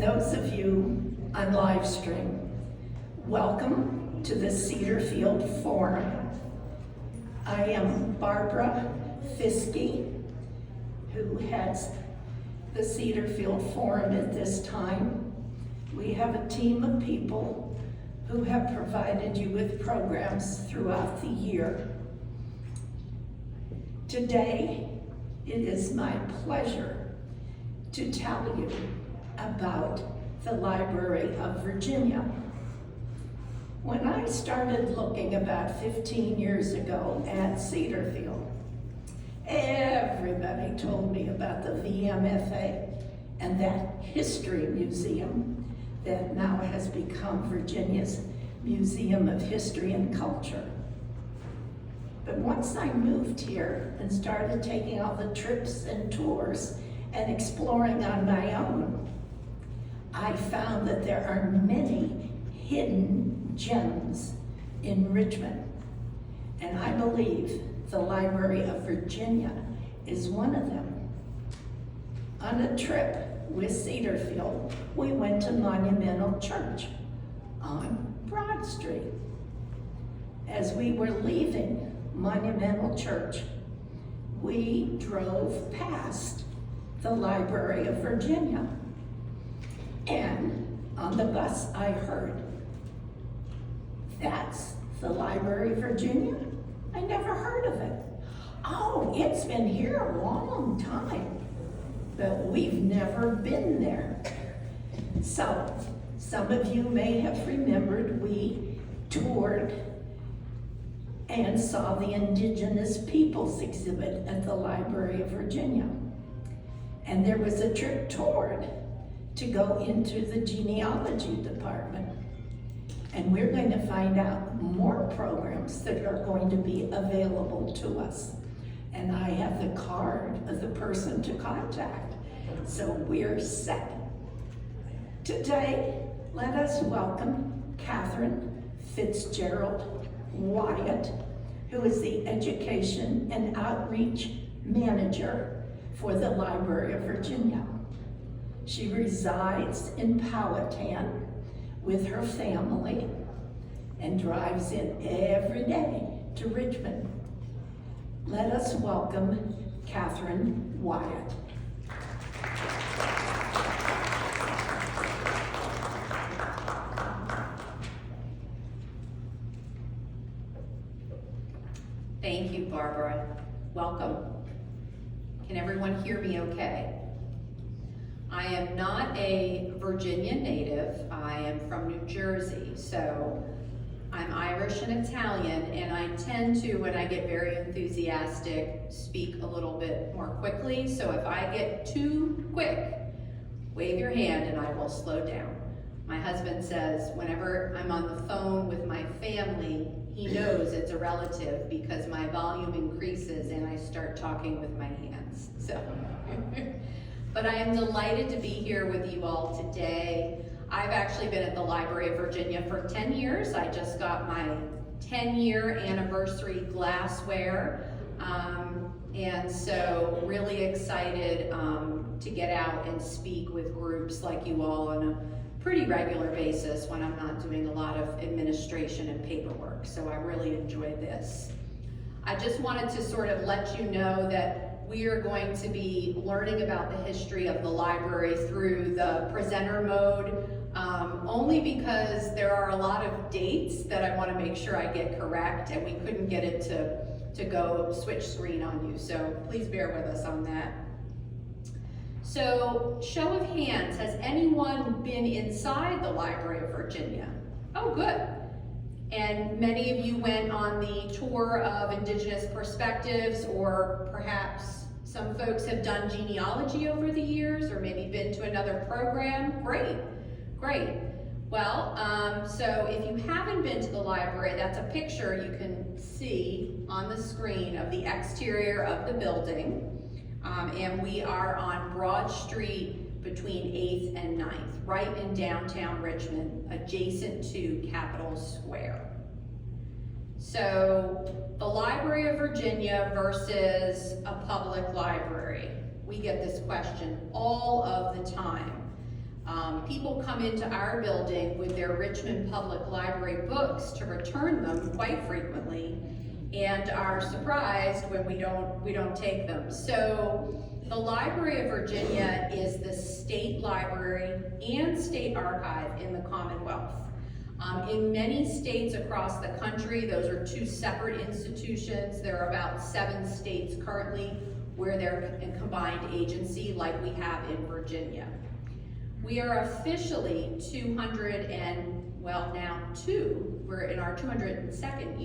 and those of you on live stream, welcome to the Cedarfield Forum. I am Barbara Fiske, who heads the Cedarfield Forum at this time. We have a team of people who have provided you with programs throughout the year. Today, it is my pleasure to tell you about the Library of Virginia. When I started looking about 15 years ago at Cedarfield, everybody told me about the VMFA and that history museum that now has become Virginia's Museum of History and Culture. But once I moved here and started taking all the trips and tours and exploring on my own, I found that there are many hidden gems in Richmond. And I believe the Library of Virginia is one of them. On a trip with Cedarfield, we went to Monumental Church on Broad Street. As we were leaving Monumental Church, we drove past the Library of Virginia. And on the bus I heard, "That's the Library of Virginia? I never heard of it." "Oh, it's been here a long time, but we've never been there." So, some of you may have remembered we toured and saw the Indigenous Peoples exhibit at the Library of Virginia. And there was a trip toward to go into the genealogy department. And we're going to find out more programs that are going to be available to us. And I have the card of the person to contact, so we're set. Today, let us welcome Catherine Fitzgerald Wyatt, who is the Education and Outreach Manager for the Library of Virginia. She resides in Powhatan with her family and drives in every day to Richmond. Let us welcome Catherine Wyatt. Thank you, Barbara. Welcome. Can everyone hear me okay? I am not a Virginia native. I am from New Jersey, so I'm Irish and Italian, and I tend to, when I get very enthusiastic, speak a little bit more quickly. So if I get too quick, wave your hand and I will slow down. My husband says whenever I'm on the phone with my family, he knows it's a relative because my volume increases and I start talking with my hands. So, but I am delighted to be here with you all today. I've actually been at the Library of Virginia for 10 years. I just got my 10-year anniversary glassware. And so really excited to get out and speak with groups like you all on a pretty regular basis when I'm not doing a lot of administration and paperwork. So I really enjoy this. I just wanted to sort of let you know that we are going to be learning about the history of the library through the presenter mode, only because there are a lot of dates that I want to make sure I get correct, and we couldn't get it to go switch screen on you. So please bear with us on that. So, show of hands, has anyone been inside the Library of Virginia? Oh, good. And many of you went on the tour of Indigenous Perspectives, or perhaps some folks have done genealogy over the years, or maybe been to another program. Great, great. Well, so if you haven't been to the library, that's a picture you can see on the screen of the exterior of the building. And we are on Broad Street between 8th and 9th, right in downtown Richmond, adjacent to Capitol Square. So the Library of Virginia versus a public library. We get this question all of the time. People come into our building with their Richmond Public Library books to return them quite frequently, and are surprised when we don't take them. So the Library of Virginia is the state library and state archive in the Commonwealth. In many states across the country, those are two separate institutions. There are about 7 states currently where they're in combined agency, like we have in Virginia. We are officially we're in our 202nd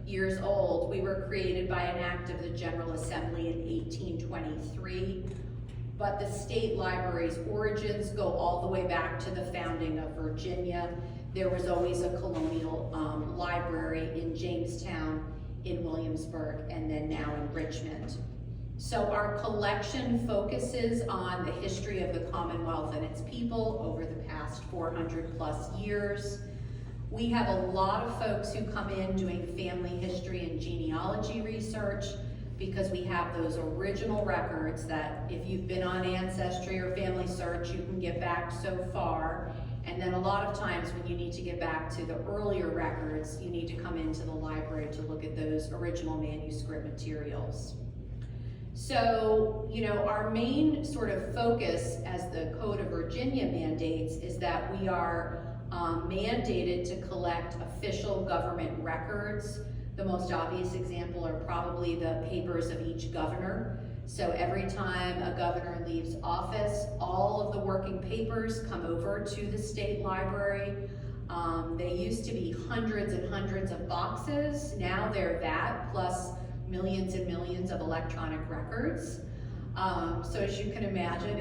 years old. We were created by an act of the General Assembly in 1823, but the state library's origins go all the way back to the founding of Virginia. There was always a colonial library in Jamestown, in Williamsburg, and then now in Richmond. So our collection focuses on the history of the Commonwealth and its people over the past 400 plus years. We have a lot of folks who come in doing family history and genealogy research because we have those original records that if you've been on Ancestry or Family Search, you can get back so far. And then a lot of times when you need to get back to the earlier records, you need to come into the library to look at those original manuscript materials. So, our main sort of focus as the Code of Virginia mandates is that we are mandated to collect official government records. The most obvious example are probably the papers of each governor. So every time a governor leaves office, all of the working papers come over to the state library. They used to be hundreds and hundreds of boxes. Now they're that, plus millions and millions of electronic records. So as you can imagine,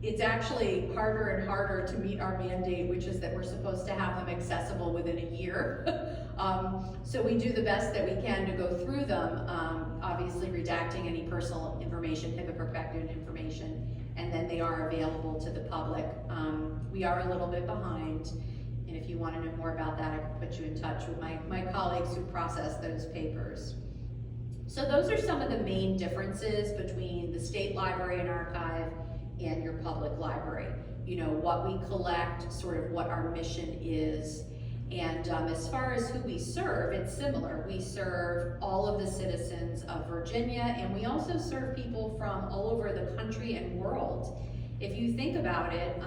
it's actually harder and harder to meet our mandate, which is that we're supposed to have them accessible within a year. So we do the best that we can to go through them, obviously redacting any personal information, HIPAA-protected information, and then they are available to the public. We are a little bit behind, and if you want to know more about that, I can put you in touch with my colleagues who process those papers. So those are some of the main differences between the state library and archive and your public library. What we collect, sort of what our mission is. And as far as who we serve, it's similar. We serve all of the citizens of Virginia, and we also serve people from all over the country and world. If you think about it,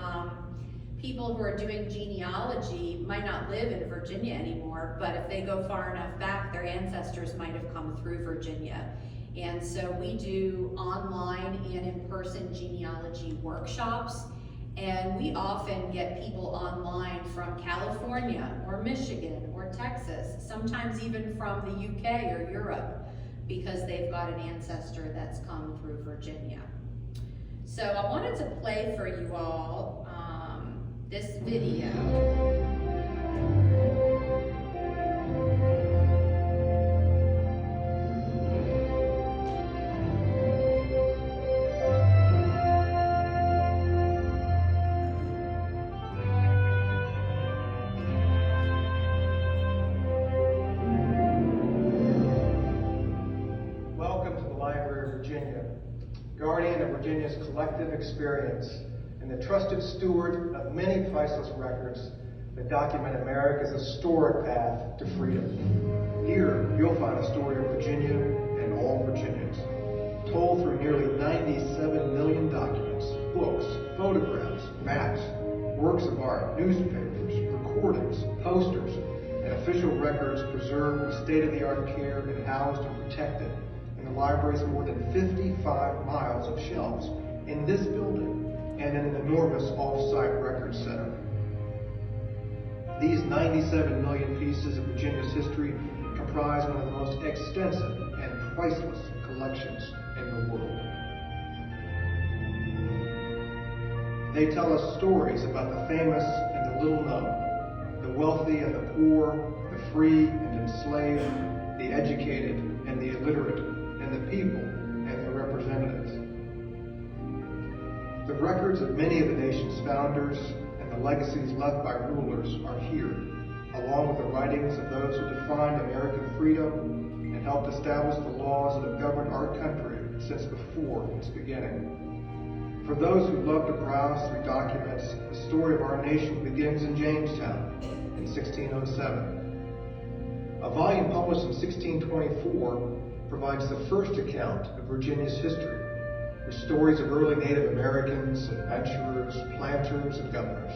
people who are doing genealogy might not live in Virginia anymore, but if they go far enough back, their ancestors might have come through Virginia. And so we do online and in-person genealogy workshops, and we often get people online from California or Michigan or Texas, sometimes even from the UK or Europe, because they've got an ancestor that's come through Virginia. So I wanted to play for you all this video. Welcome to the Library of Virginia, guardian of Virginia's collective experience and the trusted steward of many priceless records that document America's historic path to freedom. Here, you'll find a story of Virginia and all Virginians, told through nearly 97 million documents, books, photographs, maps, works of art, newspapers, recordings, posters, and official records preserved with state-of-the-art care and housed and protected in the library's more than 55 miles of shelves in this building and in an enormous off-site record center. These 97 million pieces of Virginia's history comprise one of the most extensive and priceless collections in the world. They tell us stories about the famous and the little known, the wealthy and the poor, the free and enslaved, the educated and the illiterate, and the people and their representatives. The records of many of the nation's founders and the legacies left by rulers are here, along with the writings of those who defined American freedom and helped establish the laws that have governed our country since before its beginning. For those who love to browse through documents, the story of our nation begins in Jamestown in 1607. A volume published in 1624 provides the first account of Virginia's history, with stories of early Native Americans, adventurers, planters, and governors.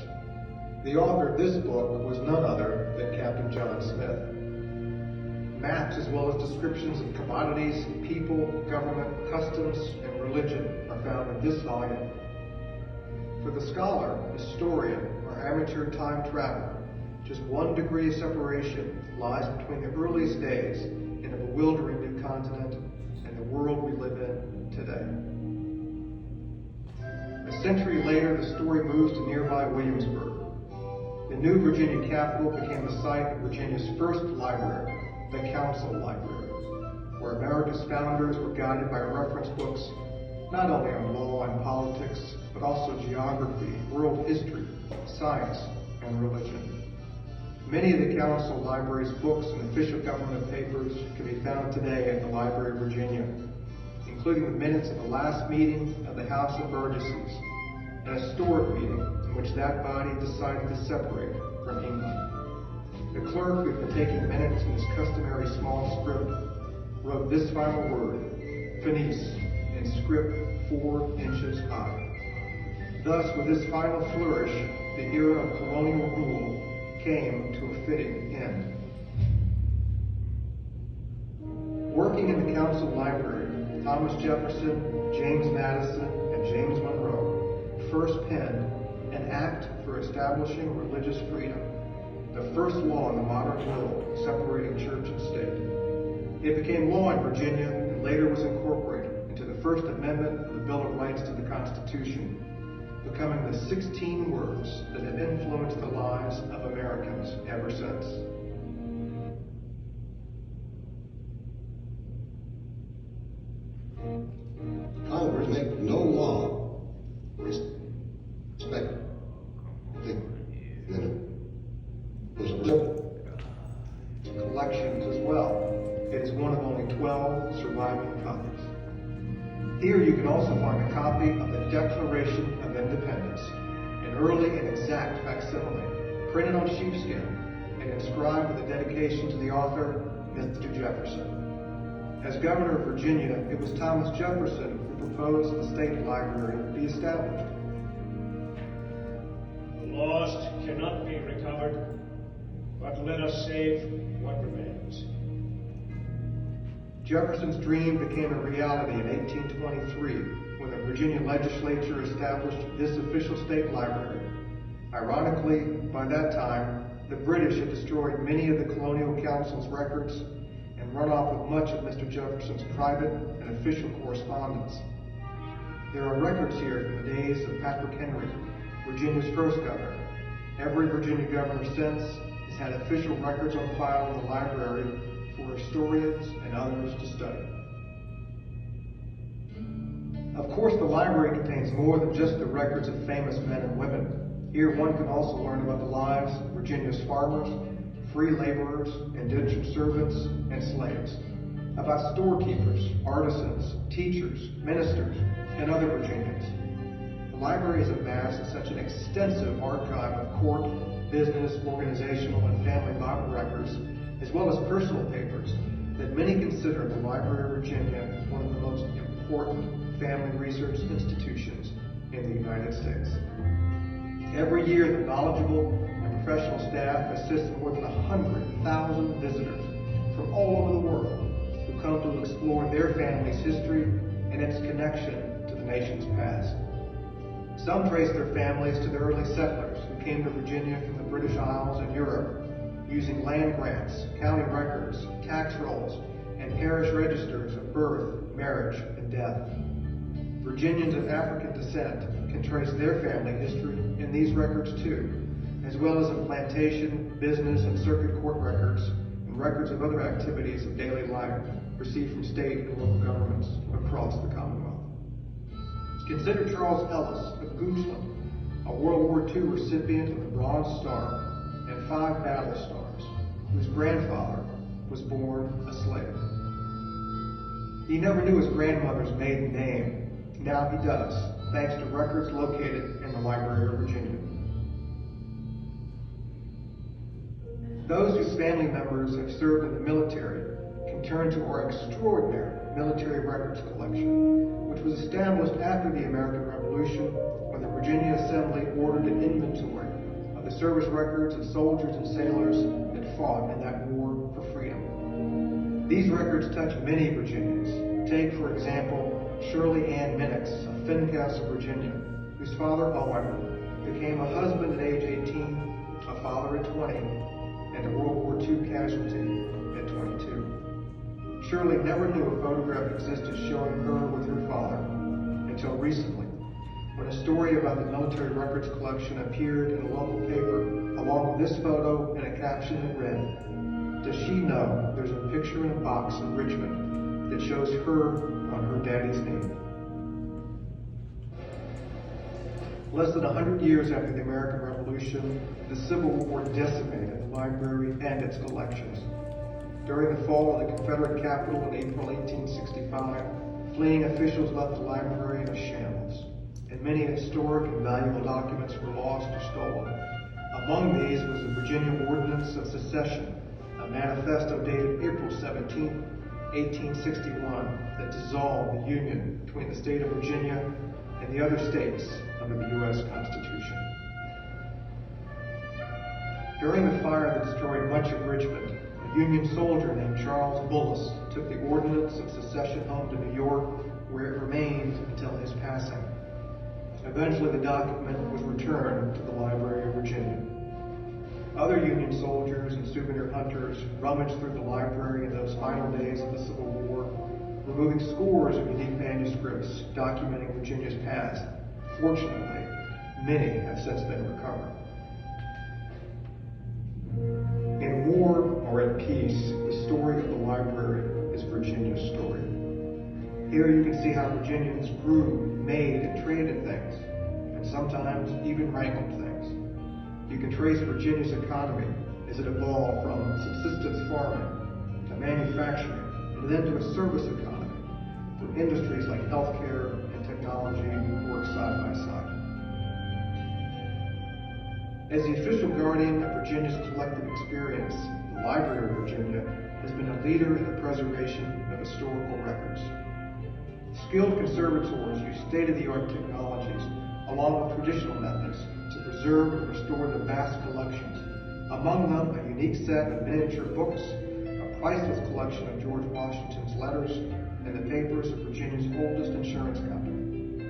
The author of this book was none other than Captain John Smith. Maps as well as descriptions of commodities, people, government, customs, and religion are found in this volume. For the scholar, historian, or amateur time traveler, just 1 degree of separation lies between the earliest days in a bewildering new continent and the world we live in today. A century later, the story moves to nearby Williamsburg. The new Virginia capital became the site of Virginia's first library, the Council Library, where America's founders were guided by reference books not only on law and politics, but also geography, world history, science, and religion. Many of the Council Library's books and official government papers can be found today at the Library of Virginia, including the minutes of the last meeting of the House of Burgesses, an historic meeting in which that body decided to separate from England. The clerk, who had been taking minutes in his customary small script, wrote this final word, finis, in script 4 inches high. Thus, with this final flourish, the era of colonial rule came to a fitting end. Working in the Council Library, Thomas Jefferson, James Madison, and James Monroe first penned an act for establishing religious freedom, the first law in the modern world separating church and state. It became law in Virginia and later was incorporated into the First Amendment of the Bill of Rights to the Constitution, becoming the 16 words that have influenced the lives of Americans ever since. Congress make no law respecting collections as well. It is one of only 12 surviving copies. Here you can also find a copy of the Declaration of Independence, an early and exact facsimile, printed on sheepskin and inscribed with a dedication to the author, Mr. Jefferson. As governor of Virginia, it was Thomas Jefferson who proposed the state library be established. The lost cannot be recovered, but let us save what remains. Jefferson's dream became a reality in 1823 when the Virginia legislature established this official state library. Ironically, by that time, the British had destroyed many of the colonial council's records and run off with much of Mr. Jefferson's private and official correspondence. There are records here from the days of Patrick Henry, Virginia's first governor. Every Virginia governor since has had official records on file in the library for historians and others to study. Of course, the library contains more than just the records of famous men and women. Here one can also learn about the lives of Virginia's farmers, free laborers, indentured servants, and slaves, about storekeepers, artisans, teachers, ministers, and other Virginians. The library has amassed such an extensive archive of court, business, organizational, and family Bible records, as well as personal papers, that many consider the Library of Virginia one of the most important family research institutions in the United States. Every year, the knowledgeable and professional staff assists more than 100,000 visitors from all over the world who come to explore their family's history and its connection to the nation's past. Some trace their families to the early settlers who came to Virginia from the British Isles and Europe, using land grants, county records, tax rolls, and parish registers of birth, marriage, and death. Virginians of African descent can trace their family history in these records too, as well as in plantation, business, and circuit court records, and records of other activities of daily life received from state and local governments across the Commonwealth. Consider Charles Ellis of Goochland, a World War II recipient of the Bronze Star and 5 battle stars, whose grandfather was born a slave. He never knew his grandmother's maiden name. Now he does, thanks to records located in the Library of Virginia. Those whose family members have served in the military can turn to our extraordinary military records collection, which was established after the American Revolution when the Virginia Assembly ordered an inventory of the service records of soldiers and sailors that fought in that war for freedom. These records touch many Virginians. Take, for example, Shirley Ann Minix of Fincastle, Virginia, whose father, Owen, became a husband at age 18, a father at 20, and a World War II casualty at 22. Shirley never knew a photograph existed showing her with her father until recently, when a story about the military records collection appeared in a local paper along with this photo and a caption that read, "Does she know there's a picture in a box in Richmond that shows her on her daddy's knee?" Less than 100 years after the American Revolution, the Civil War decimated the library and its collections. During the fall of the Confederate capital in April 1865, fleeing officials left the library in a shambles, and many historic and valuable documents were lost or stolen. Among these was the Virginia Ordinance of Secession, a manifesto dated April 17, 1861, that dissolved the union between the state of Virginia and the other states under the U.S. Constitution. During the fire that destroyed much of Richmond, a Union soldier named Charles Bullis took the Ordinance of Secession home to New York, where it remained until his passing. Eventually, the document was returned to the Library of Virginia. Other Union soldiers and souvenir hunters rummaged through the library in those final days of the Civil War, removing scores of unique manuscripts documenting Virginia's past. Fortunately, many have since been recovered. In war or at peace, the story of the library is Virginia's story. Here you can see how Virginians grew, made, and traded things, and sometimes even wrangled things. You can trace Virginia's economy as it evolved from subsistence farming to manufacturing, and then to a service economy, where industries like healthcare and technology work side by side. As the official guardian of Virginia's collective experience, the Library of Virginia has been a leader in the preservation of historical records. Skilled conservators use state-of-the-art technologies, along with traditional methods, to preserve and restore the vast collections. Among them, a unique set of miniature books, a priceless collection of George Washington's letters, and the papers of Virginia's oldest insurance company.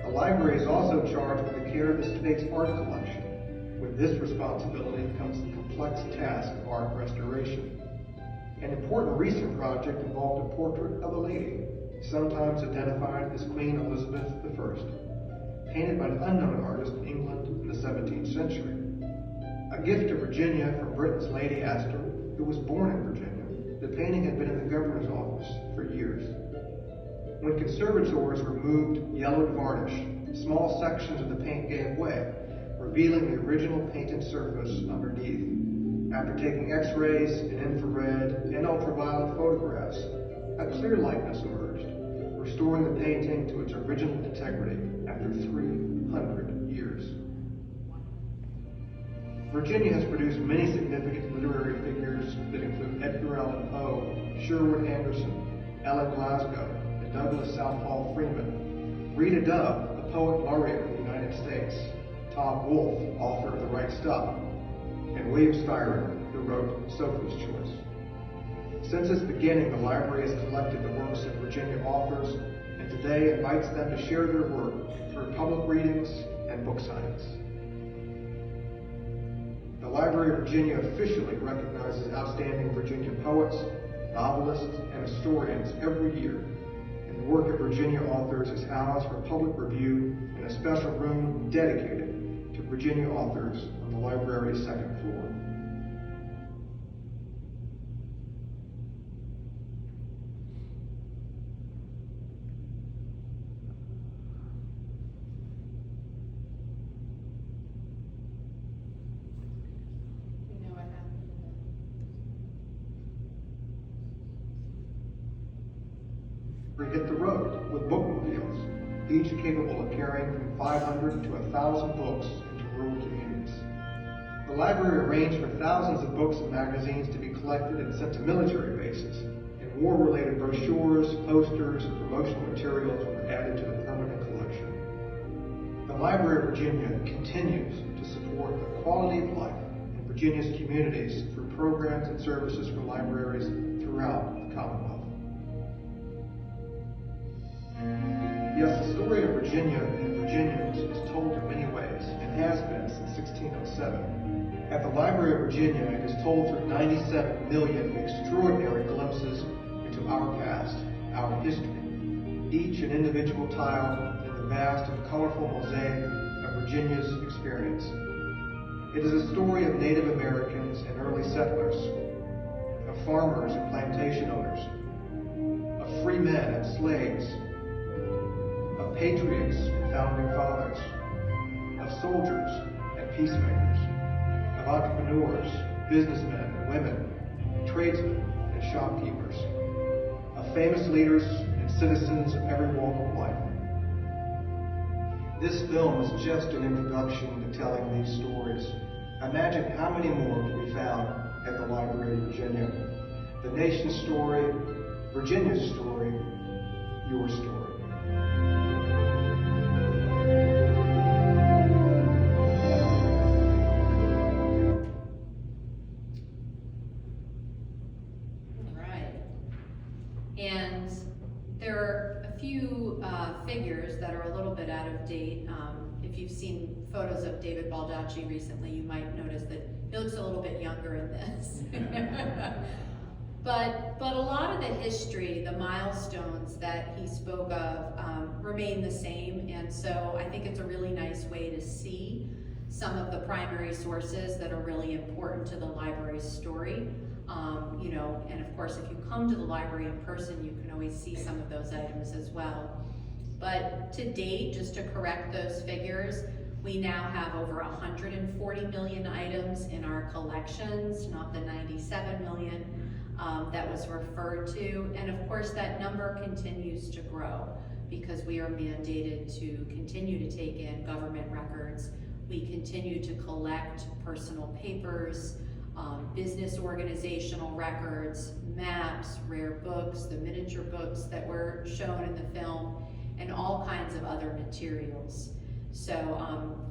The library is also charged with the care of the state's art collection. With this responsibility comes the complex task of art restoration. An important recent project involved a portrait of a lady, sometimes identified as Queen Elizabeth I, painted by an unknown artist in England in the 17th century. A gift to Virginia from Britain's Lady Astor, who was born in Virginia, the painting had been in the governor's office for years. When conservators removed yellowed varnish, small sections of the paint gave way, revealing the original painted surface underneath. After taking X-rays and infrared and ultraviolet photographs, a clear likeness emerged, restoring the painting to its original integrity after 300 years. Virginia has produced many significant literary figures that include Edgar Allan Poe, Sherwood Anderson, Ellen Glasgow, and Douglas Southall Freeman, Rita Dove, the poet laureate of the United States, Tom Wolfe, author of The Right Stuff, and William Styron, who wrote Sophie's Choice. Since its beginning, the library has collected the works of Virginia authors, and today invites them to share their work through public readings and book signings. The Library of Virginia officially recognizes outstanding Virginia poets, novelists, and historians every year, and the work of Virginia authors is housed for public review in a special room dedicated to Virginia authors on the library's second floor. You know what happened to them? We hit the road with bookmobiles. each capable of carrying from 500 to 1,000 books into rural communities. The library arranged for thousands of books and magazines to be collected and sent to military bases, and war-related brochures, posters, and promotional materials were added to the permanent collection. The Library of Virginia continues to support the quality of life in Virginia's communities through programs and services for libraries throughout the Commonwealth. Yes, the story of Virginia and Virginians is told in many ways and has been since 1607. At the Library of Virginia, it is told through 97 million extraordinary glimpses into our past, our history, each an individual tile in the vast and colorful mosaic of Virginia's experience. It is a story of Native Americans and early settlers, of farmers and plantation owners, of free men and slaves, of patriots and founding fathers, of soldiers and peacemakers, of entrepreneurs, businessmen and women, tradesmen and shopkeepers, of famous leaders and citizens of every walk of life. This film is just an introduction to telling these stories. Imagine how many more can be found at the Library of Virginia. The nation's story, Virginia's story, your story. And there are a few figures that are a little bit out of date. If you've seen photos of David Baldacci recently, you might notice that he looks a little bit younger in this. But a lot of the history, the milestones that he spoke of remain the same, and so I think it's a really nice way to see some of the primary sources that are really important to the library's story. You know, and of course, if you come to the library in person, you can always see some of those items as well. But to date, just to correct those figures, we now have over 140 million items in our collections, not the 97 million that was referred to. And of course, that number continues to grow because we are mandated to continue to take in government records. We continue to collect personal papers, business organizational records, maps, rare books, the miniature books that were shown in the film, and all kinds of other materials. So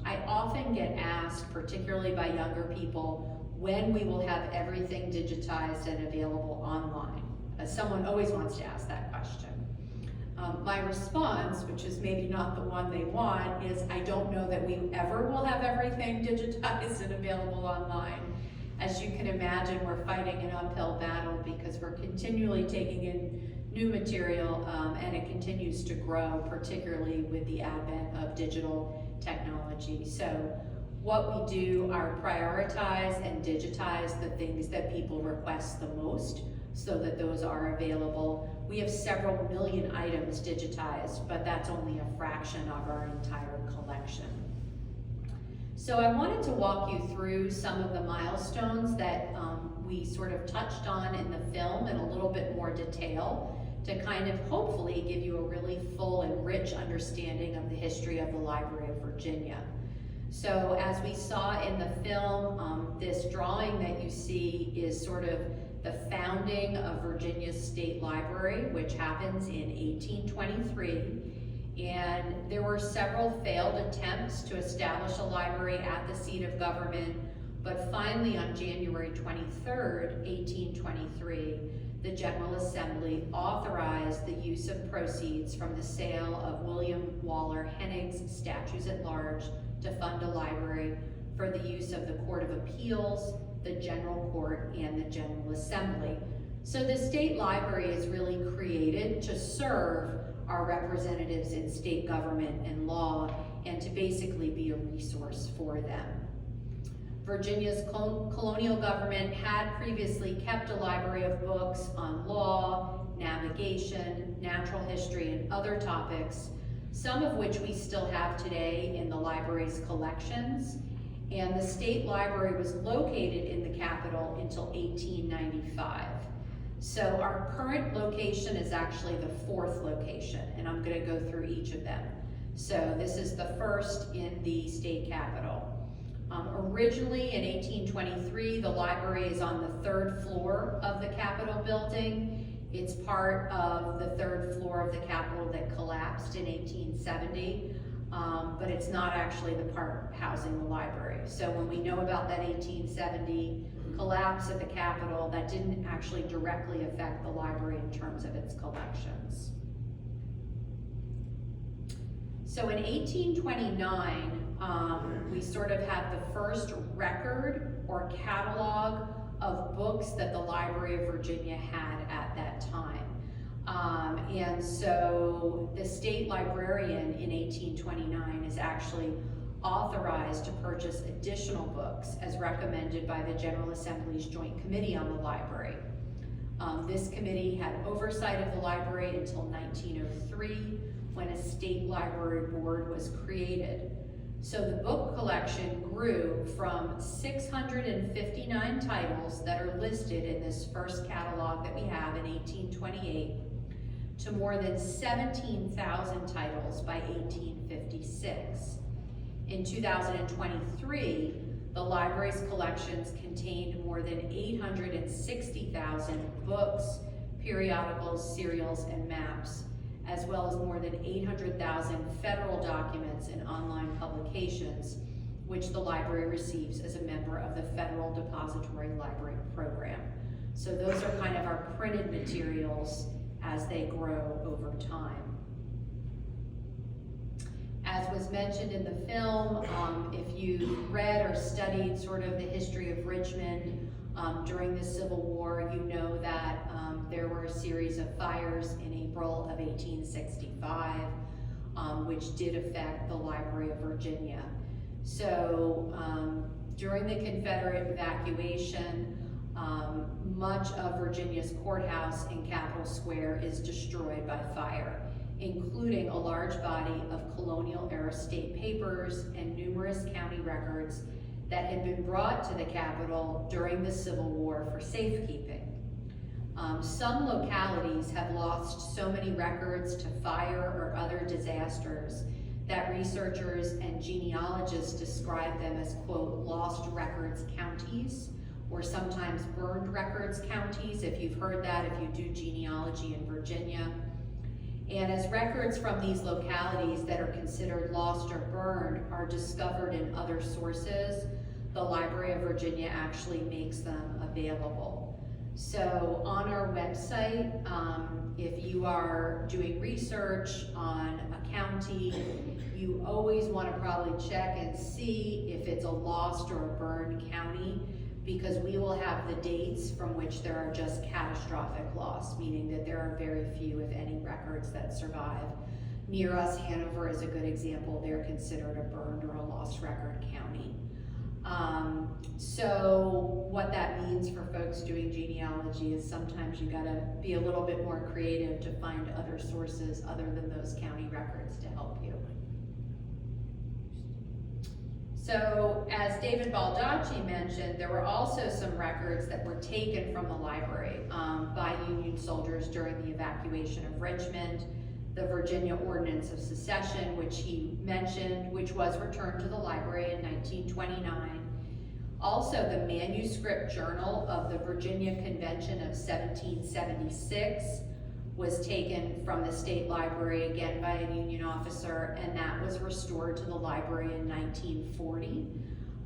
I often get asked, particularly by younger people, when we will have everything digitized and available online. Someone always wants to ask that question. My response, which is maybe not the one they want, is I don't know that we ever will have everything digitized and available online. As you can imagine, we're fighting an uphill battle because we're continually taking in new material and it continues to grow, particularly with the advent of digital technology. So what we do are prioritize and digitize the things that people request the most so that those are available. We have several million items digitized, but that's only a fraction of our entire collection. So I wanted to walk you through some of the milestones that we sort of touched on in the film in a little bit more detail to kind of hopefully give you a really full and rich understanding of the history of the Library of Virginia. So as we saw in the film, this drawing that you see is sort of the founding of Virginia's State Library, which happens in 1823. And there were several failed attempts to establish a library at the seat of government, but finally on January 23rd, 1823, the General Assembly authorized the use of proceeds from the sale of William Waller Hennig's statues at large to fund a library for the use of the Court of Appeals, the General Court, and the General Assembly. So the state library is really created to serve our representatives in state government and law, and to basically be a resource for them. Virginia's colonial government had previously kept a library of books on law, navigation, natural history, and other topics, some of which we still have today in the library's collections. And the state library was located in the capital until 1895. So our current location is actually the fourth location, and I'm going to go through each of them. So this is the first in the state capitol. Originally in 1823, the library is on the 3rd floor of the Capitol building. It's part of the 3rd floor of the Capitol that collapsed in 1870, but it's not actually the part housing the library. So when we know about that 1870 collapse of the Capitol, that didn't actually directly affect the library in terms of its collections. So in 1829, we sort of have the first record or catalog of books that the Library of Virginia had at that time. And so the state librarian in 1829 is actually authorized to purchase additional books as recommended by the General Assembly's Joint Committee on the Library. This committee had oversight of the library until 1903, when a state library board was created. So the book collection grew from 659 titles that are listed in this first catalog that we have in 1828 to more than 17,000 titles by 1856. In 2023, the library's collections contained more than 860,000 books, periodicals, serials, and maps, as well as more than 800,000 federal documents and online publications, which the library receives as a member of the Federal Depository Library Program. So those are kind of our printed materials as they grow over time. As was mentioned in the film, if you read or studied sort of the history of Richmond during the Civil War, you know that there were a series of fires in April of 1865, which did affect the Library of Virginia. So during the Confederate evacuation, much of Virginia's courthouse in Capitol Square is destroyed by fire, including a large body of colonial-era state papers and numerous county records that had been brought to the Capitol during the Civil War for safekeeping. Some localities have lost so many records to fire or other disasters that researchers and genealogists describe them as, quote, lost records counties, or sometimes burned records counties, if you've heard that, if you do genealogy in Virginia. And as records from these localities that are considered lost or burned are discovered in other sources, the Library of Virginia actually makes them available. So on our website, if you are doing research on a county, you always want to probably check and see if it's a lost or a burned county, because we will have the dates from which there are just catastrophic loss, meaning that there are very few, if any, records that survive. Near us, Hanover is a good example. They're considered a burned or a lost record county. So what that means for folks doing genealogy is sometimes you gotta be a little bit more creative to find other sources other than those county records to help you. So as David Baldacci mentioned, there were also some records that were taken from the library by Union soldiers during the evacuation of Richmond. The Virginia Ordinance of Secession, which he mentioned, which was returned to the library in 1929. Also, the manuscript journal of the Virginia Convention of 1776 was taken from the state library, again by a Union officer, and that was restored to the library in 1940.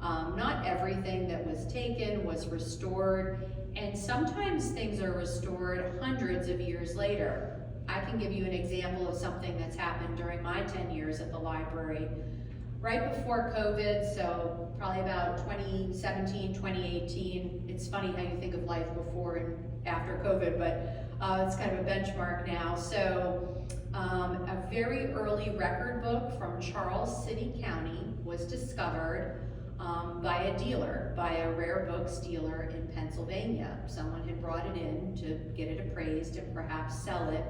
Not everything that was taken was restored, and sometimes things are restored hundreds of years later. I can give you an example of something that's happened during my 10 years at the library. Right before COVID, so probably about 2017, 2018, it's funny how you think of life before and after COVID, but it's kind of a benchmark now. So a very early record book from Charles City County was discovered by a dealer, by a rare books dealer in Pennsylvania. Someone had brought it in to get it appraised and perhaps sell it.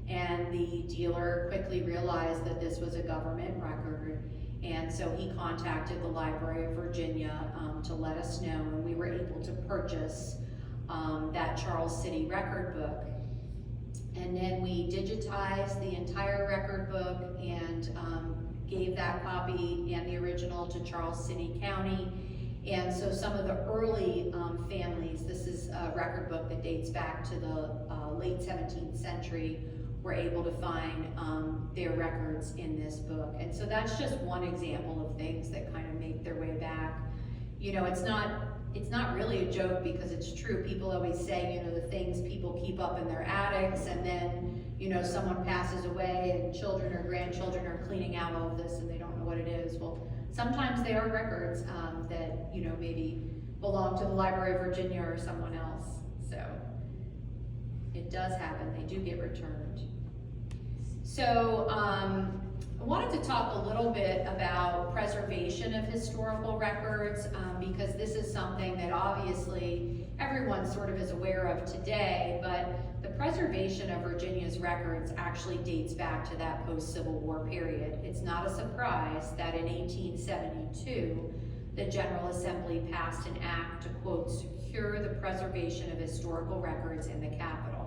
And the dealer quickly realized that this was a government record, and so he contacted the Library of Virginia to let us know, and we were able to purchase that Charles City record book. And then we digitized the entire record book and gave that copy and the original to Charles City County. And so some of the early families, this is a record book that dates back to the late 17th century, were able to find their records in this book. And so that's just one example of things that kind of make their way back. You know, it's not really a joke because it's true. People always say, you know, the things people keep up in their attics, and then, you know, someone passes away and children or grandchildren are cleaning out all of this and they don't know what it is. Well, sometimes they are records that, you know, maybe belong to the Library of Virginia or someone else. So it does happen, they do get returned. So I wanted to talk a little bit about preservation of historical records because this is something that obviously everyone sort of is aware of today, but the preservation of Virginia's records actually dates back to that post-Civil War period. It's not a surprise that in 1872, the General Assembly passed an act to, quote, secure the preservation of historical records in the Capitol.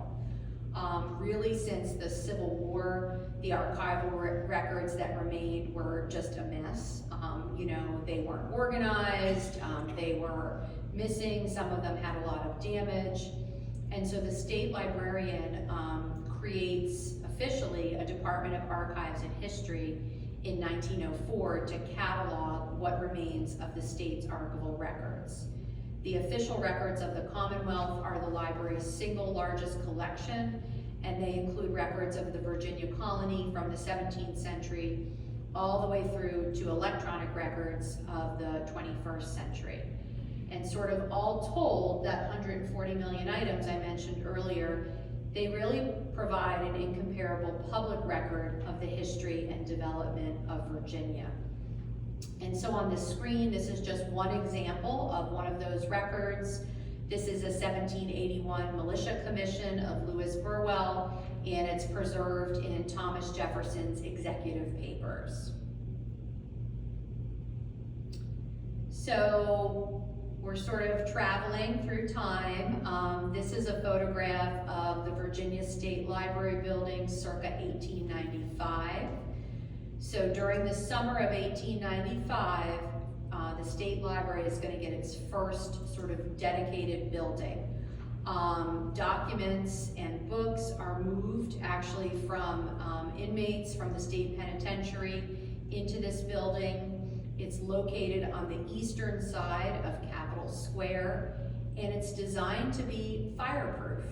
Really, since the Civil War, the archival records that remained were just a mess. You know, they weren't organized, they were missing, some of them had a lot of damage. And so the state librarian creates officially a Department of Archives and History in 1904 to catalog what remains of the state's archival records. The official records of the Commonwealth are the library's single largest collection, and they include records of the Virginia colony from the 17th century all the way through to electronic records of the 21st century. And sort of all told, that 140 million items I mentioned earlier, they really provide an incomparable public record of the history and development of Virginia. And so on the screen, this is just one example of one of those records. This is a 1781 militia commission of Lewis Burwell, and it's preserved in Thomas Jefferson's executive papers. So we're sort of traveling through time. This is a photograph of the Virginia State Library building circa 1895. So during the summer of 1895, the State Library is going to get its first sort of dedicated building. Documents and books are moved actually from inmates from the state penitentiary into this building. It's located on the eastern side of Capitol Square, and it's designed to be fireproof.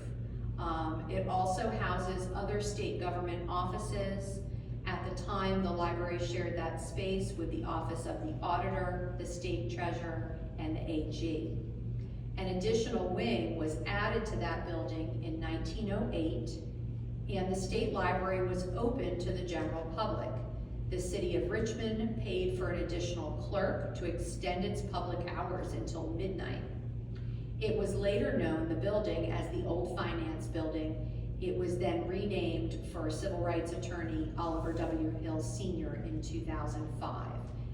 It also houses other state government offices. At the time, the library shared that space with the Office of the Auditor, the State Treasurer, and the AG. An additional wing was added to that building in 1908, and the State Library was open to the general public. The city of Richmond paid for an additional clerk to extend its public hours until midnight. It was later known, the building, as the Old Finance Building. It was then renamed for civil rights attorney Oliver W. Hill Sr. in 2005.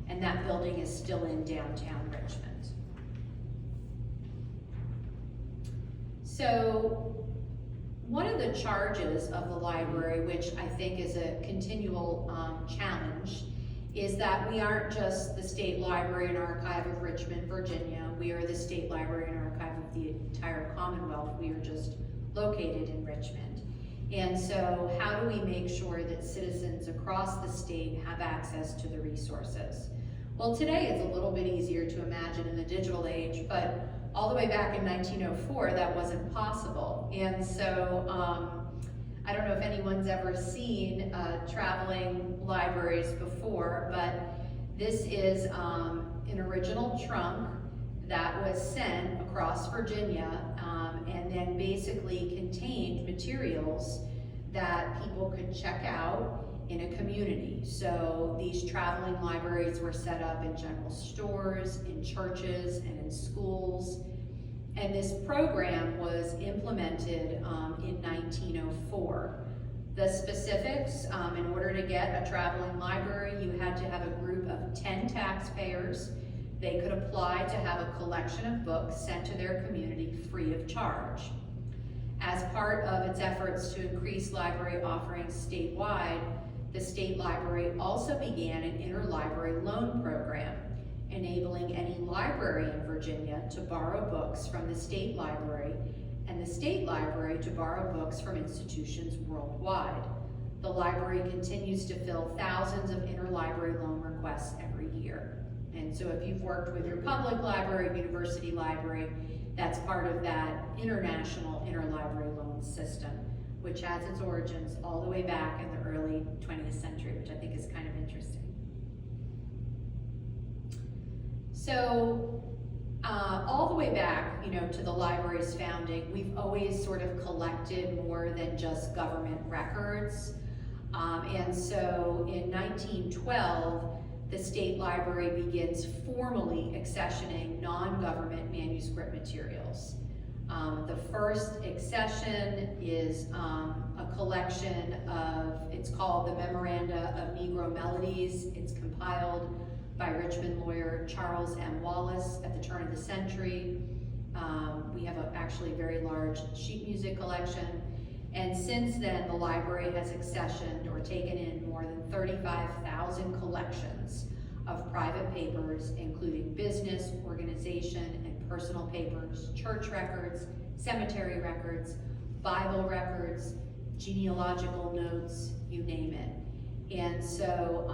And that building is still in downtown Richmond. So one of the charges of the library, which I think is a continual challenge, is that we aren't just the State Library and Archive of Richmond, Virginia. We are the State Library and Archive of the entire Commonwealth. We are just located in Richmond. And so how do we make sure that citizens across the state have access to the resources? Well, today it's a little bit easier to imagine in the digital age, but all the way back in 1904, that wasn't possible. And so I don't know if anyone's ever seen traveling libraries before, but this is an original trunk that was sent across Virginia and then basically contained materials that people could check out in a community. So these traveling libraries were set up in general stores, in churches, and in schools. And this program was implemented in 1904. The specifics, in order to get a traveling library, you had to have a group of 10 taxpayers. They could apply to have a collection of books sent to their community free of charge. As part of its efforts to increase library offerings statewide, the state library also began an interlibrary loan program, enabling any library in Virginia to borrow books from the state library and the state library to borrow books from institutions worldwide. The library continues to fill thousands of interlibrary loan requests every year. And so if you've worked with your public library, university library, that's part of that international interlibrary loan system, which has its origins all the way back in the early 20th century, which I think is kind of interesting. So, all the way back, to the library's founding, we've always sort of collected more than just government records. And so in 1912, the state library begins formally accessioning non-government manuscript materials. The first accession is a collection of, it's called the Memoranda of Negro Melodies. It's compiled by Richmond lawyer Charles M. Wallace at the turn of the century. We have actually a very large sheet music collection. And since then, the library has accessioned or taken in more than 35,000 collections of private papers, including business, organization, and personal papers, church records, cemetery records, Bible records, genealogical notes, you name it. And so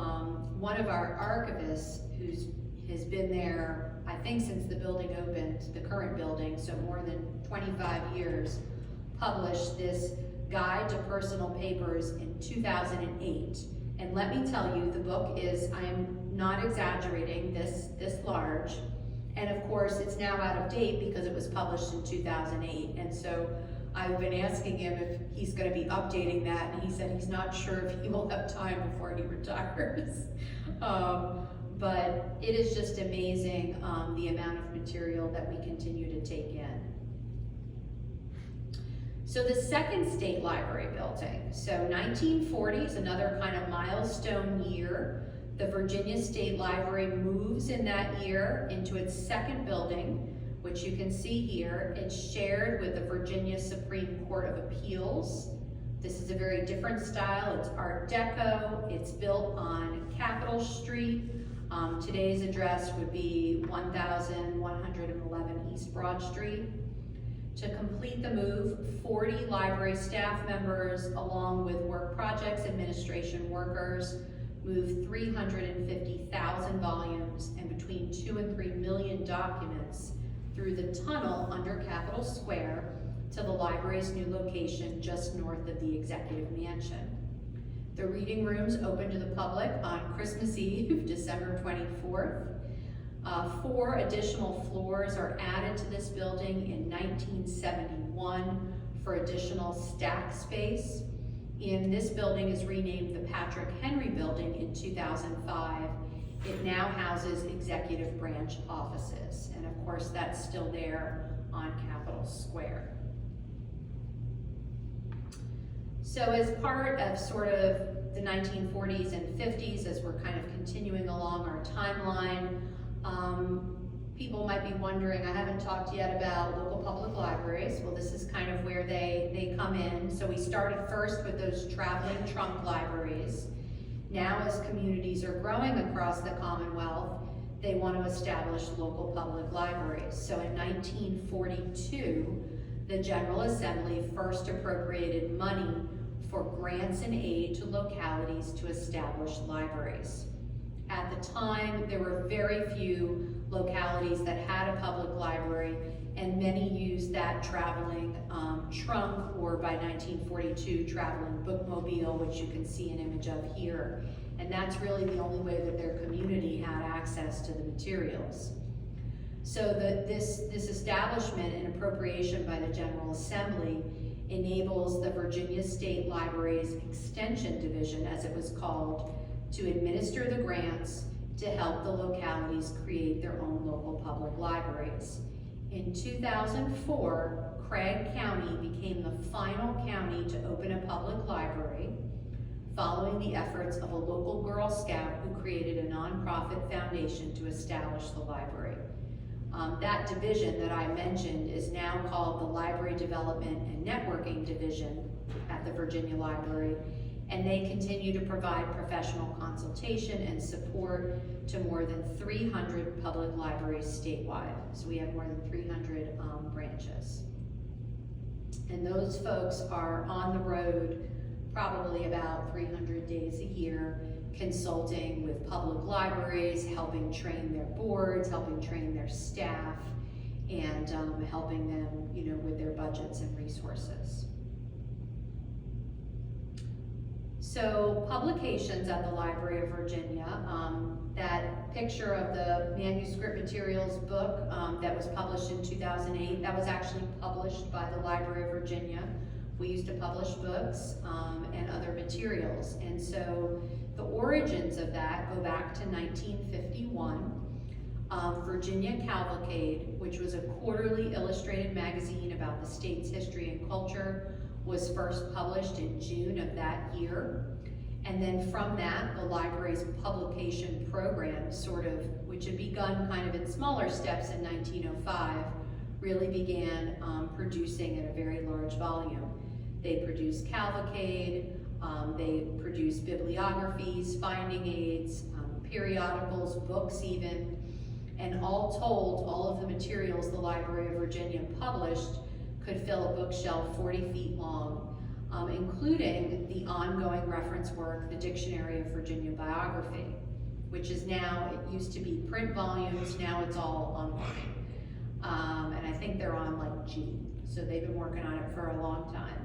one of our archivists, has been there, I think since the building opened, the current building, so more than 25 years, published this Guide to Personal Papers in 2008. And let me tell you, the book is, I am not exaggerating, this large. And of course, it's now out of date because it was published in 2008. And so I've been asking him if he's going to be updating that, and he said he's not sure if he will have time before he retires. But it is just amazing the amount of material that we continue to take in. So the second state library building, so 1940 is another kind of milestone year. The Virginia State Library moves in that year into its second building, which you can see here. It's shared with the Virginia Supreme Court of Appeals. This is a very different style. It's Art Deco. It's built on Capitol Street. Today's address would be 1111 East Broad Street. To complete the move, 40 library staff members, along with work projects administration workers, moved 350,000 volumes and between 2 and 3 million documents through the tunnel under Capitol Square to the library's new location just north of the Executive Mansion. The reading rooms open to the public on Christmas Eve, December 24th. 4 additional floors are added to this building in 1971 for additional stack space. And this building is renamed the Patrick Henry Building in 2005. It now houses executive branch offices. And of course, that's still there on Capitol Square. So as part of sort of the 1940s and 50s, as we're kind of continuing along our timeline, people might be wondering, I haven't talked yet about local public libraries. Well, this is kind of where they come in. So we started first with those traveling trunk libraries. Now, as communities are growing across the Commonwealth, they want to establish local public libraries. So in 1942, the General Assembly first appropriated money for grants and aid to localities to establish libraries. At the time, there were very few localities that had a public library, and many used that traveling trunk, or by 1942, traveling bookmobile, which you can see an image of here. And that's really the only way that their community had access to the materials. So this establishment and appropriation by the General Assembly enables the Virginia State Library's Extension Division, as it was called, to administer the grants to help the localities create their own local public libraries. In 2004, Craig County became the final county to open a public library, following the efforts of a local Girl Scout who created a nonprofit foundation to establish the library. That division that I mentioned is now called the Library Development and Networking Division at the Virginia Library, and they continue to provide professional consultation and support to more than 300 public libraries statewide. So we have more than 300 branches. And those folks are on the road probably about 300 days a year, consulting with public libraries, helping train their boards, helping train their staff, and helping them, with their budgets and resources. So publications at the Library of Virginia, that picture of the manuscript materials book that was published in 2008, that was actually published by the Library of Virginia. We used to publish books and other materials. And so the origins of that go back to 1951. Virginia Cavalcade, which was a quarterly illustrated magazine about the state's history and culture, was first published in June of that year. And then from that, the library's publication program, which had begun kind of in smaller steps in 1905, really began producing at a very large volume. They produced Cavalcade, they produced bibliographies, finding aids, periodicals, books even, and all told, all of the materials the Library of Virginia published could fill a bookshelf 40 feet long, including the ongoing reference work, the Dictionary of Virginia Biography, which is now, it used to be print volumes, now it's all online. And I think they're on like G, so they've been working on it for a long time.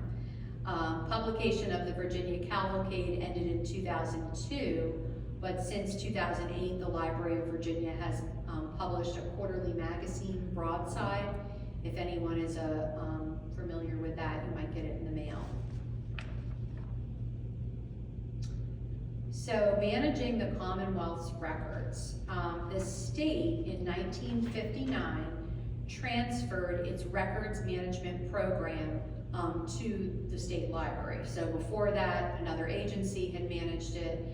Publication of the Virginia Cavalcade ended in 2002, but since 2008, the Library of Virginia has published a quarterly magazine, Broadside. If anyone is familiar with that, you might get it in the mail. So managing the Commonwealth's records. The state in 1959 transferred its records management program to the state library. So before that, another agency had managed it.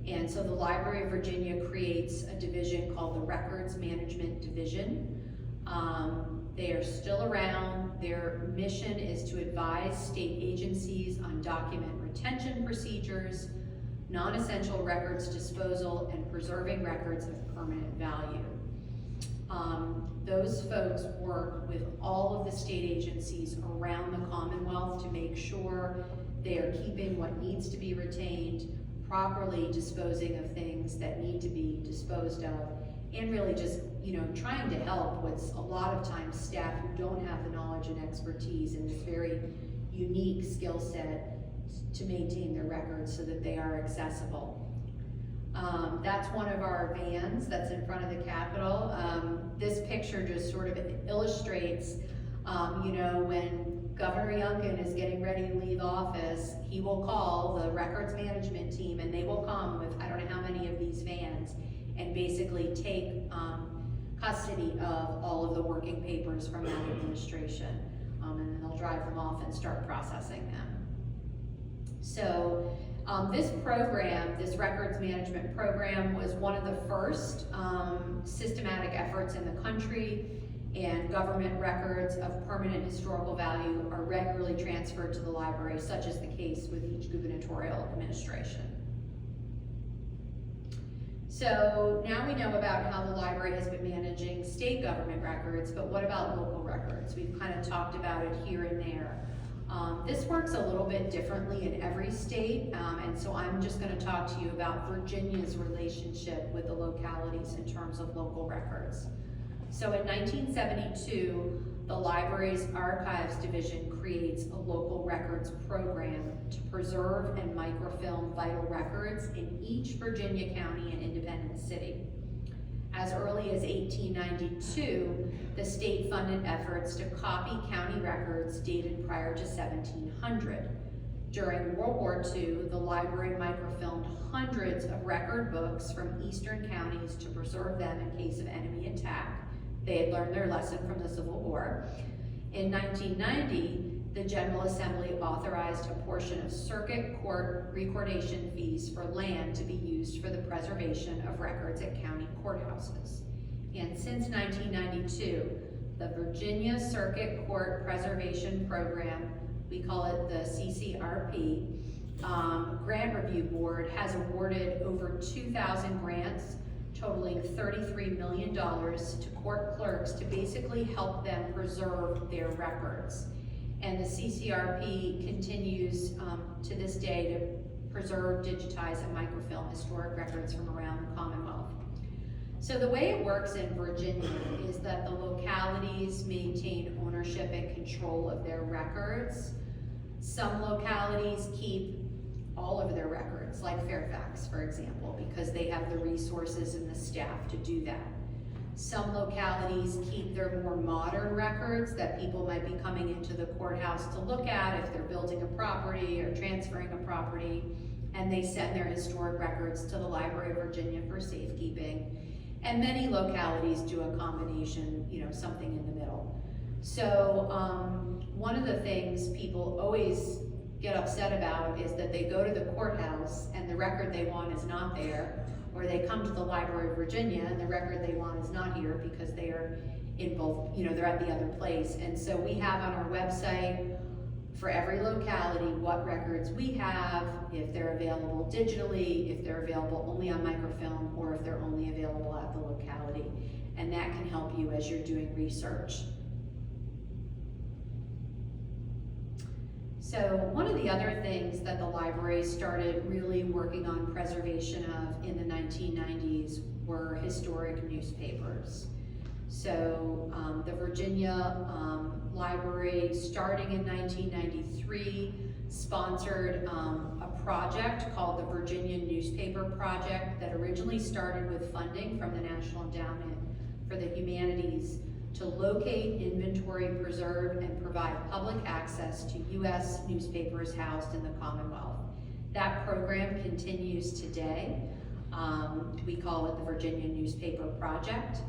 And so the Library of Virginia creates a division called the Records Management Division. They are still around. Their mission is to advise state agencies on document retention procedures, non-essential records disposal, and preserving records of permanent value. Those folks work with all of the state agencies around the Commonwealth to make sure they are keeping what needs to be retained, properly disposing of things that need to be disposed of, and really just, trying to help with a lot of times staff who don't have the knowledge and expertise in this very unique skill set to maintain their records so that they are accessible. That's one of our vans that's in front of the Capitol. This picture just sort of illustrates, when Governor Youngkin is getting ready to leave office, he will call the records management team and they will come with, I don't know how many of these vans, and basically take custody of all of the working papers from that administration. And then they'll drive them off and start processing them. So this program, this records management program, was one of the first systematic efforts in the country, and government records of permanent historical value are regularly transferred to the library, such is the case with each gubernatorial administration. So now we know about how the library has been managing state government records, but what about local records? We've kind of talked about it here and there. This works a little bit differently in every state, and so I'm just going to talk to you about Virginia's relationship with the localities in terms of local records. So in 1972, the library's Archives Division creates a local records program to preserve and microfilm vital records in each Virginia county and independent city. As early as 1892, the state funded efforts to copy county records dated prior to 1700. During World War II, the library microfilmed hundreds of record books from eastern counties to preserve them in case of enemy attack. They had learned their lesson from the Civil War. In 1990, the General Assembly authorized a portion of circuit court recordation fees for land to be used for the preservation of records at county courthouses. And since 1992, the Virginia Circuit Court Preservation Program, we call it the CCRP, Grant Review Board has awarded over 2,000 grants totaling $33 million to court clerks to basically help them preserve their records. And the CCRP continues to this day to preserve, digitize, and microfilm historic records from around the Commonwealth. So the way it works in Virginia is that the localities maintain ownership and control of their records. Some localities keep all of their records, like Fairfax, for example, because they have the resources and the staff to do that. Some localities keep their more modern records that people might be coming into the courthouse to look at if they're building a property or transferring a property, and they send their historic records to the Library of Virginia for safekeeping. And many localities do a combination, something in the middle. So one of the things people always get upset about is that they go to the courthouse and the record they want is not there, or they come to the Library of Virginia and the record they want is not here because they are in both, they're at the other place. And so we have on our website for every locality what records we have, if they're available digitally, if they're available only on microfilm, or if they're only available at the locality. And that can help you as you're doing research. So one of the other things that the library started really working on preservation of in the 1990s were historic newspapers. So the Virginia Library, starting in 1993, sponsored a project called the Virginia Newspaper Project that originally started with funding from the National Endowment for the Humanities to locate, inventory, preserve, and provide public access to U.S. newspapers housed in the Commonwealth. That program continues today. We call it the Virginia Newspaper Project.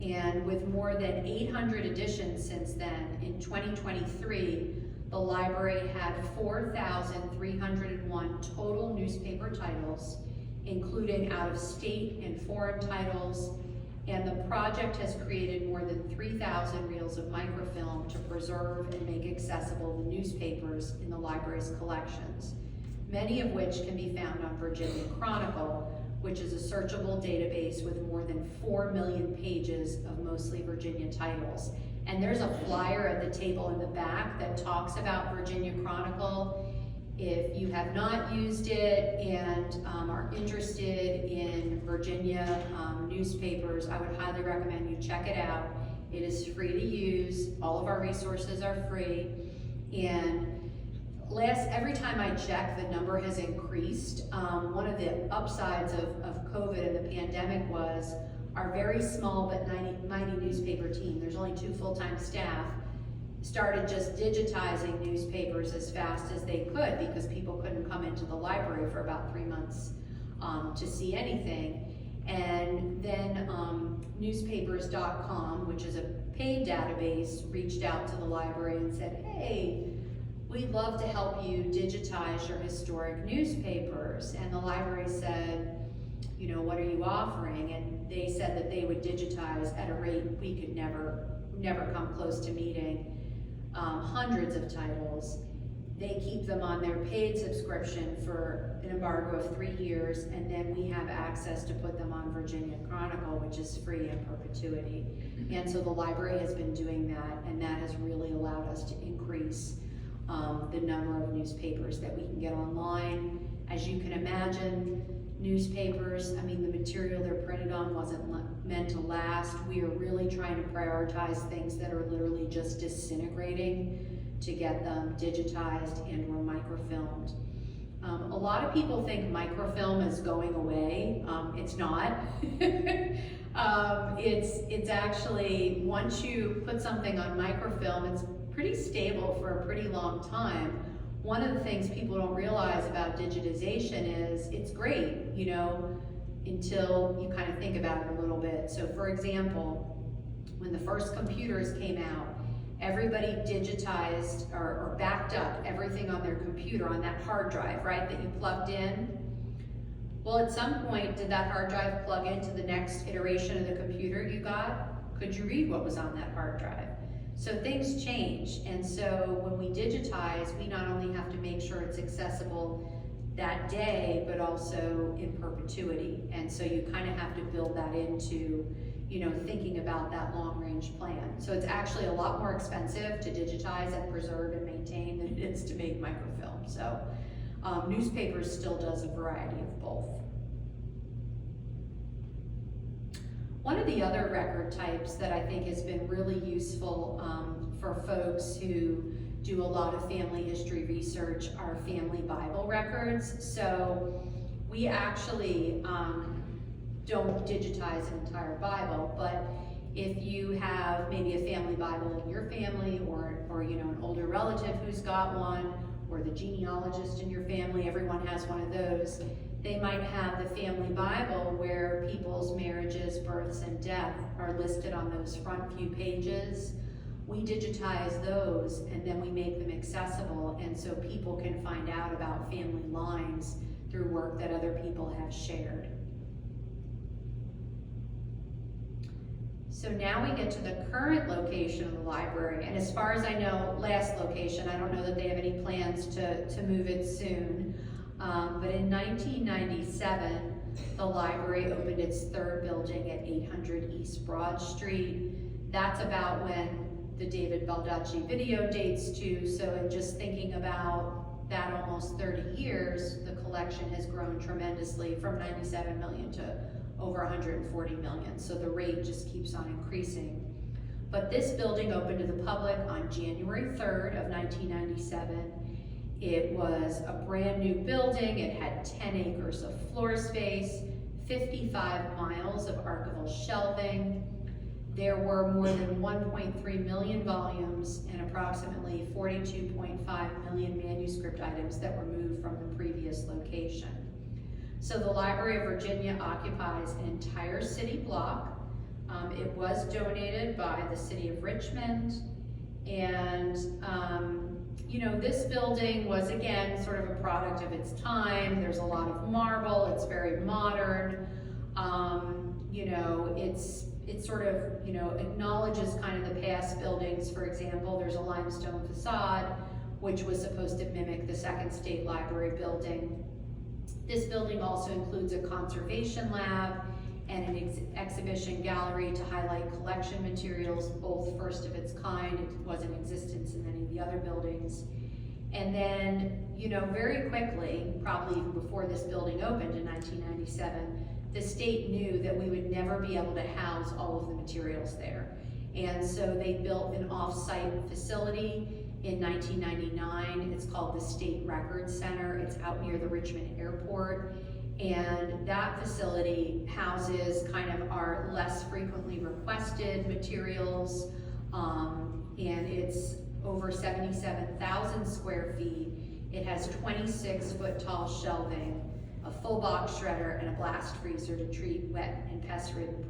And with more than 800 editions since then, in 2023, the library had 4,301 total newspaper titles, including out-of-state and foreign titles, and the project has created more than 3,000 reels of microfilm to preserve and make accessible the newspapers in the library's collections, many of which can be found on Virginia Chronicle, which is a searchable database with more than 4 million pages of mostly Virginia titles. And there's a flyer at the table in the back that talks about Virginia Chronicle. If you have not used it and are interested in Virginia newspapers, I would highly recommend you check it out. It is free to use. All of our resources are free. And every time I check, the number has increased. One of the upsides of COVID and the pandemic was our very small but mighty newspaper team, there's only 2 full-time staff, started just digitizing newspapers as fast as they could because people couldn't come into the library for about 3 months to see anything. And then newspapers.com, which is a paid database, reached out to the library and said, hey, we'd love to help you digitize your historic newspapers. And the library said, what are you offering? And they said that they would digitize at a rate we could never come close to meeting. Hundreds of titles. They keep them on their paid subscription for an embargo of 3 years, and then we have access to put them on Virginia Chronicle, which is free in perpetuity. And so the library has been doing that, and that has really allowed us to increase the number of newspapers that we can get online. As you can imagine, newspapers, the material they're printed on wasn't meant to last. We are really trying to prioritize things that are literally just disintegrating to get them digitized and or microfilmed. A lot of people think microfilm is going away. It's not. It's actually, once you put something on microfilm, it's pretty stable for a pretty long time. One of the things people don't realize about digitization is it's great, until you kind of think about it a little bit. So for example, when the first computers came out, everybody digitized or backed up everything on their computer on that hard drive, right, that you plugged in. Well, at some point, did that hard drive plug into the next iteration of the computer you got? Could you read what was on that hard drive? So things change, and so when we digitize, we not only have to make sure it's accessible that day, but also in perpetuity. And so you kind of have to build that into, you know, thinking about that long-range plan. So it's actually a lot more expensive to digitize and preserve and maintain than it is to make microfilm. So newspapers still does a variety of both. One of the other record types that I think has been really useful for folks who do a lot of family history research are family Bible records. So we actually don't digitize an entire Bible, but if you have maybe a family Bible in your family, or you know, an older relative who's got one, or the genealogist in your family, everyone has one of those, they might have the family Bible where people's marriages, births, and death are listed on those front few pages. We digitize those and then we make them accessible, and so people can find out about family lines through work that other people have shared. So now we get to the current location of the library, and as far as I know, last location, I don't know that they have any plans to move it soon. But in 1997, the library opened its third building at 800 East Broad Street. That's about when the David Baldacci video dates to, so in just thinking about that almost 30 years, the collection has grown tremendously from 97 million to over 140 million, so the rate just keeps on increasing. But this building opened to the public on January 3rd of 1997. It was a brand new building. It had 10 acres of floor space, 55 miles of archival shelving. There were more than 1.3 million volumes and approximately 42.5 million manuscript items that were moved from the previous location. So the Library of Virginia occupies an entire city block. It was donated by the city of Richmond, and you know, this building was, again, sort of a product of its time. There's a lot of marble, it's very modern. You know, it sort of, you know, acknowledges kind of the past buildings. For example, there's a limestone facade, which was supposed to mimic the Second State Library building. This building also includes a conservation lab and an exhibition gallery to highlight collection materials, both first of its kind. It was in existence in many of the other buildings. And then, you know, very quickly, probably even before this building opened in 1997, the state knew that we would never be able to house all of the materials there. And so they built an off-site facility in 1999. It's called the State Records Center. It's out near the Richmond Airport. And that facility houses kind of our less frequently requested materials. And it's over 77,000 square feet. It has 26-foot tall shelving, a full box shredder, and a blast freezer to treat wet and pest-ridden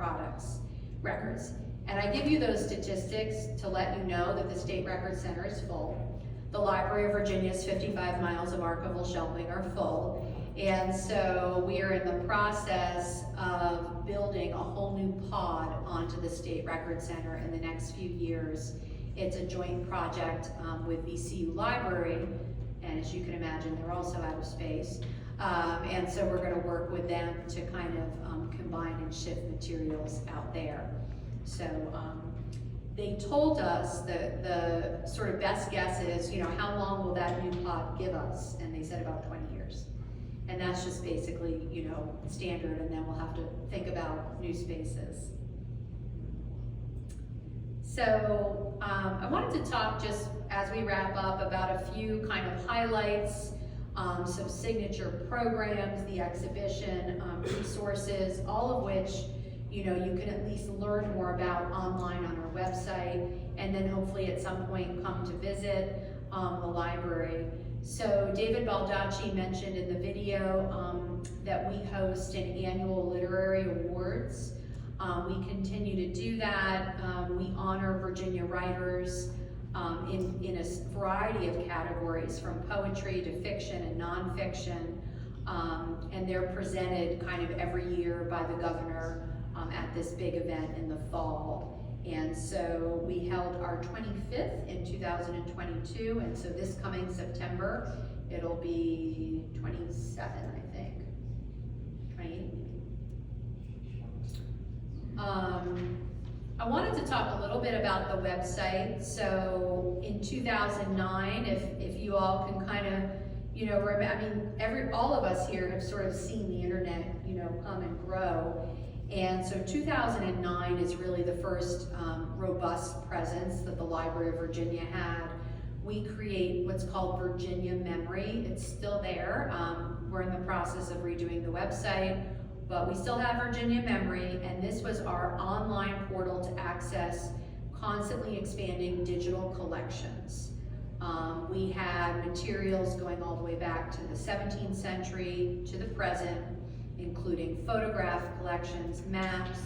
records. And I give you those statistics to let you know that the State Records Center is full. The Library of Virginia's 55 miles of archival shelving are full. And so we are in the process of building a whole new pod onto the State Records Center in the next few years. It's a joint project with VCU Library, and as you can imagine, they're also out of space. And so we're gonna work with them to kind of combine and shift materials out there. So they told us that the sort of best guess is, you know, how long will that new pod give us? And they said about 20 years. And that's just basically, you know, standard, and then we'll have to think about new spaces. So I wanted to talk, just as we wrap up, about a few kind of highlights, some signature programs, the exhibition, resources, all of which, you know, you can at least learn more about online on our website, and then hopefully at some point come to visit the library. So David Baldacci mentioned in the video that we host an annual literary awards. We continue to do that. We honor Virginia writers in a variety of categories, from poetry to fiction and nonfiction. And they're presented kind of every year by the governor at this big event in the fall. And so we held our 25th in 2022, and so this coming September, it'll be 27, I think. 28. I wanted to talk a little bit about the website. So in 2009, if you all can kind of, you know, I mean, all of us here have sort of seen the internet, you know, come and grow. And so 2009 is really the first robust presence that the Library of Virginia had. We create what's called Virginia Memory. It's still there. We're in the process of redoing the website, but we still have Virginia Memory, and this was our online portal to access constantly expanding digital collections. We had materials going all the way back to the 17th century to the present, including photograph collections, maps,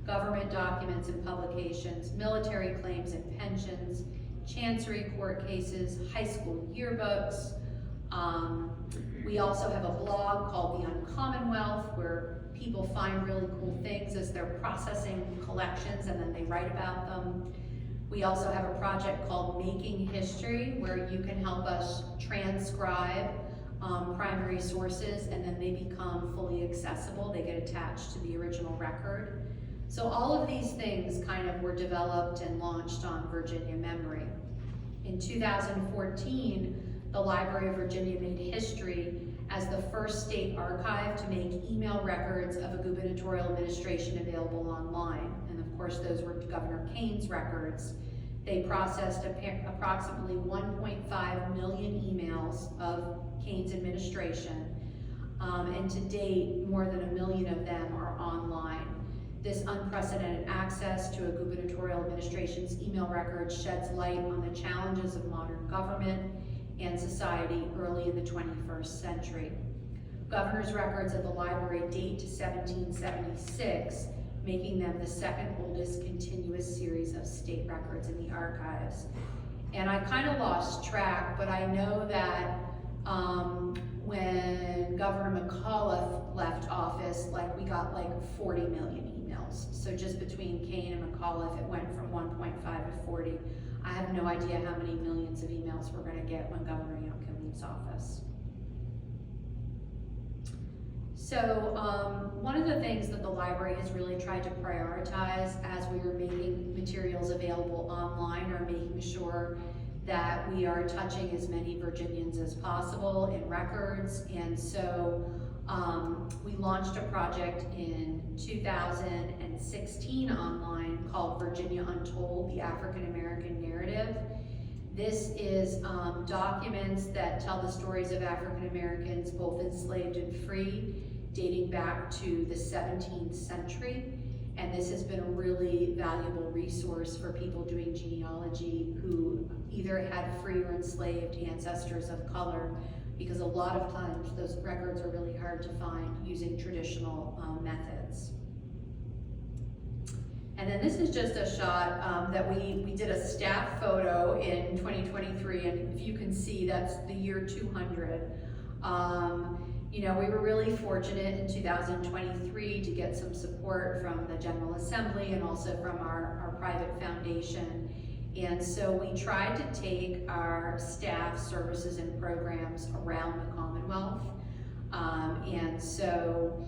government documents and publications, military claims and pensions, chancery court cases, high school yearbooks. We also have a blog called The Uncommonwealth, where people find really cool things as they're processing collections and then they write about them. We also have a project called Making History, where you can help us transcribe primary sources, and then they become fully accessible. They get attached to the original record. So all of these things kind of were developed and launched on Virginia Memory. In 2014, the Library of Virginia made history as the first state archive to make email records of a gubernatorial administration available online. And of course, those were Governor Kane's records. They processed approximately 1.5 million emails of Kane's administration, and to date, more than 1 million of them are online. This unprecedented access to a gubernatorial administration's email records sheds light on the challenges of modern government and society early in the 21st century. Governor's records at the library date to 1776, making them the second oldest continuous series of state records in the archives. And I kind of lost track, but I know that when Governor McAuliffe left office, we got 40 million emails. So just between Kane and McAuliffe, it went from 1.5 to 40. I have no idea how many millions of emails we're gonna get when Governor Youngkin leaves office. So one of the things that the library has really tried to prioritize as we are making materials available online are making sure that we are touching as many Virginians as possible in records. And so we launched a project in 2016 online called Virginia Untold, the African American Narrative. This is documents that tell the stories of African Americans, both enslaved and free, dating back to the 17th century. And this has been a really valuable resource for people doing genealogy who either had free or enslaved ancestors of color, because a lot of times those records are really hard to find using traditional methods. And then this is just a shot that we did a staff photo in 2023, and if you can see, that's the year 200. You know, we were really fortunate in 2023 to get some support from the General Assembly and also from our private foundation. And so we tried to take our staff services and programs around the Commonwealth. And so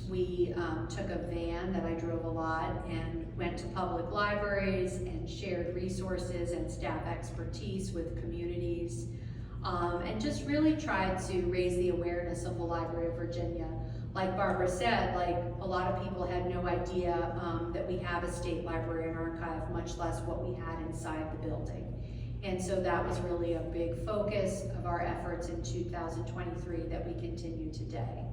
we took a van that I drove a lot and went to public libraries and shared resources and staff expertise with communities. And just really tried to raise the awareness of the Library of Virginia. Like Barbara said, a lot of people had no idea that we have a state library and archive, much less what we had inside the building. And so that was really a big focus of our efforts in 2023 that we continue today.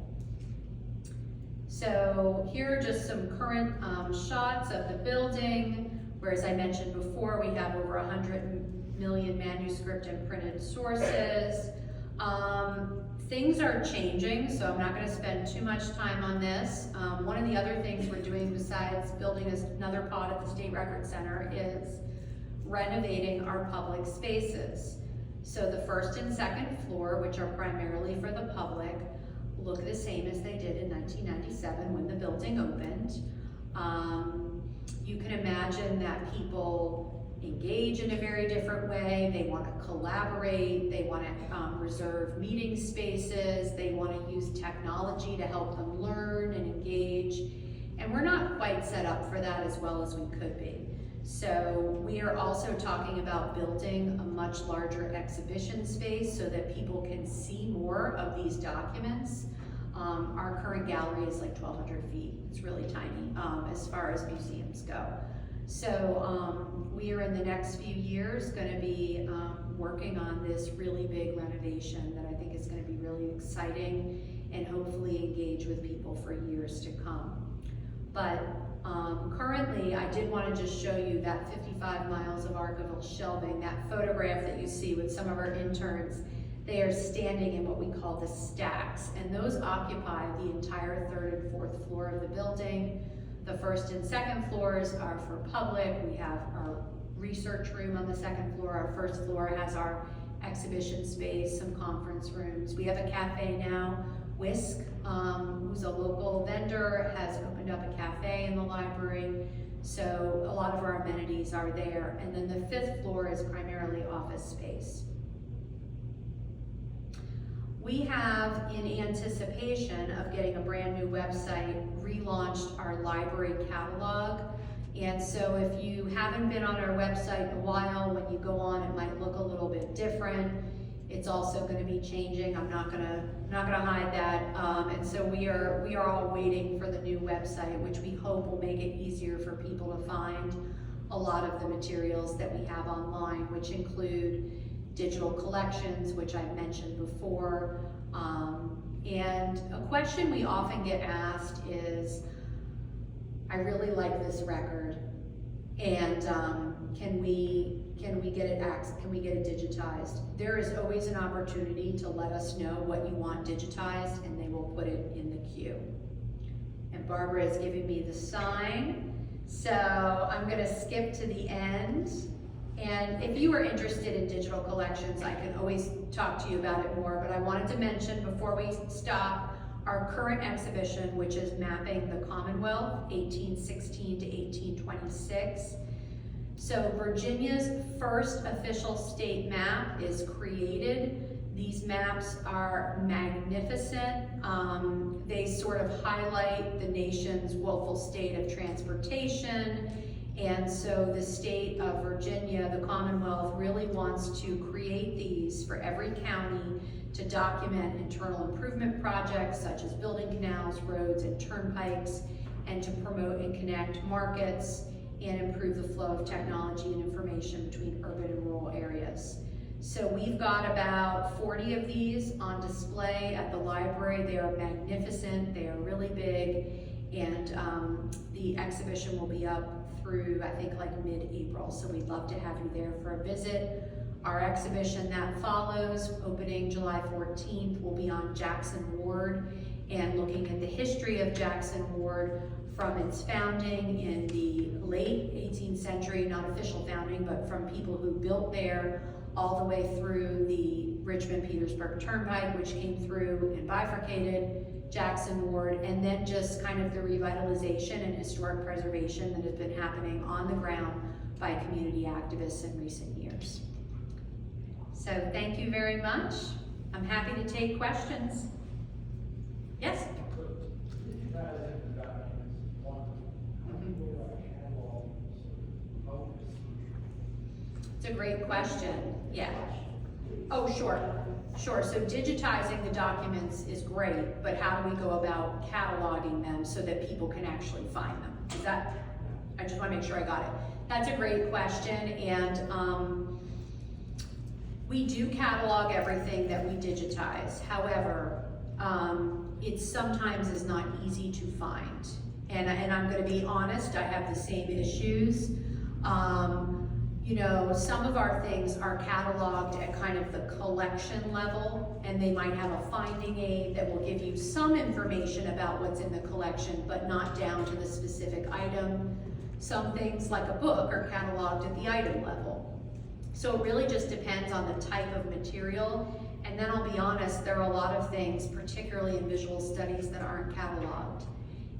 So here are just some current shots of the building, where, as I mentioned before, we have over 100 million manuscript and printed sources. Things are changing, so I'm not going to spend too much time on this. One of the other things we're doing besides building another pod at the State Record Center is renovating our public spaces. So the first and second floor, which are primarily for the public, look the same as they did in 1997 when the building opened. You can imagine that people engage in a very different way. They want to collaborate, they want to reserve meeting spaces, they want to use technology to help them learn and engage. And we're not quite set up for that as well as we could be. So we are also talking about building a much larger exhibition space so that people can see more of these documents. Our current gallery is like 1,200 feet. It's really tiny as far as museums go. So we are in the next few years going to be working on this really big renovation that I think is going to be really exciting and hopefully engage with people for years to come. But currently, I did want to just show you that 55 miles of archival shelving, that photograph that you see with some of our interns. They are standing in what we call the stacks, and those occupy the entire 3rd and 4th floor of the building. The 1st and 2nd floors are for public. We have our research room on the 2nd floor. Our 1st floor has our exhibition space, some conference rooms. We have a cafe now. Whisk, who's a local vendor, has opened up a cafe in the library. So a lot of our amenities are there. And then the 5th floor is primarily office space. We have, in anticipation of getting a brand new website, relaunched our library catalog. And so if you haven't been on our website in a while, when you go on, it might look a little bit different. It's also going to be changing. I'm not gonna hide that. And so we are all waiting for the new website, which we hope will make it easier for people to find a lot of the materials that we have online, which include digital collections, which I mentioned before. And a question we often get asked is, I really like this record, and can we get it digitized? There is always an opportunity to let us know what you want digitized, and they will put it in the queue. And Barbara is giving me the sign, so I'm going to skip to the end. And if you are interested in digital collections, I can always talk to you about it more, but I wanted to mention before we stop our current exhibition, which is mapping the Commonwealth, 1816 to 1826. So Virginia's first official state map is created. These maps are magnificent. They sort of highlight the nation's woeful state of transportation. And so the state of Virginia, the Commonwealth, really wants to create these for every county to document internal improvement projects such as building canals, roads, and turnpikes, and to promote and connect markets and improve the flow of technology and information between urban and rural areas. So we've got about 40 of these on display at the library. They are magnificent, they are really big, and the exhibition will be up through, I think, like mid-April, so we'd love to have you there for a visit. Our exhibition that follows, opening July 14th, will be on Jackson Ward and looking at the history of Jackson Ward from its founding in the late 18th century, not official founding, but from people who built there all the way through the Richmond-Petersburg Turnpike, which came through and bifurcated Jackson Ward, and then just kind of the revitalization and historic preservation that has been happening on the ground by community activists in recent years. So thank you very much. I'm happy to take questions. Yes? It's a great question. Yeah. Oh, sure. Sure. So digitizing the documents is great, but how do we go about cataloging them so that people can actually find them? Is that, I just want to make sure I got it. That's a great question, and we do catalog everything that we digitize. However, it sometimes is not easy to find. And I'm going to be honest, I have the same issues. You know, some of our things are cataloged at kind of the collection level, and they might have a finding aid that will give you some information about what's in the collection, but not down to the specific item. Some things, like a book, are cataloged at the item level. So it really just depends on the type of material And then I'll be honest, there are a lot of things, particularly in visual studies, that aren't cataloged.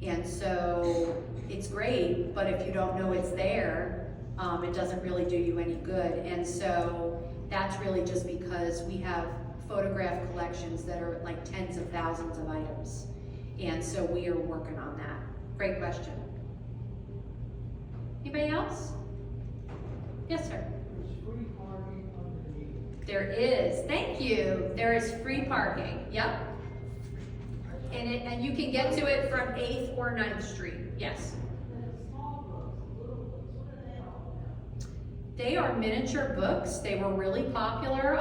And so it's great, but if you don't know it's there, it doesn't really do you any good. And so that's really just because we have photograph collections that are like tens of thousands of items. And so we are working on that. Great question. Anybody else? Yes, sir. There is. Thank you. There is free parking. Yep. And you can get to it from 8th or 9th Street. Yes. They are miniature books. They were really popular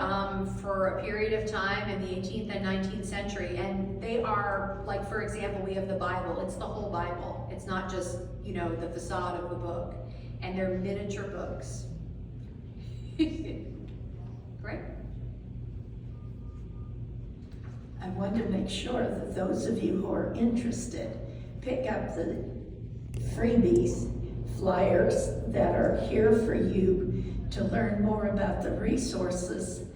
for a period of time in the 18th and 19th century. And they are, like, for example, we have the Bible. It's the whole Bible. It's not just, you know, the facade of the book. And they're miniature books. Great. I want to make sure that those of you who are interested pick up the freebies, flyers that are here for you to learn more about the resources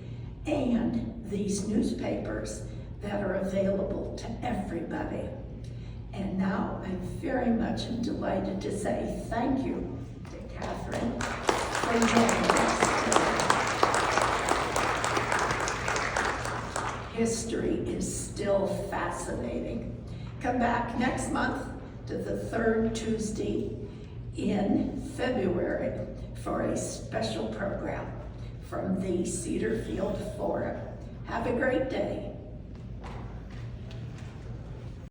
and these newspapers that are available to everybody. And now I very much am delighted to say thank you to Catherine for joining us today. History is still fascinating. Come back next month to the third Tuesday in February for a special program from the Cedarfield Forum. Have a great day.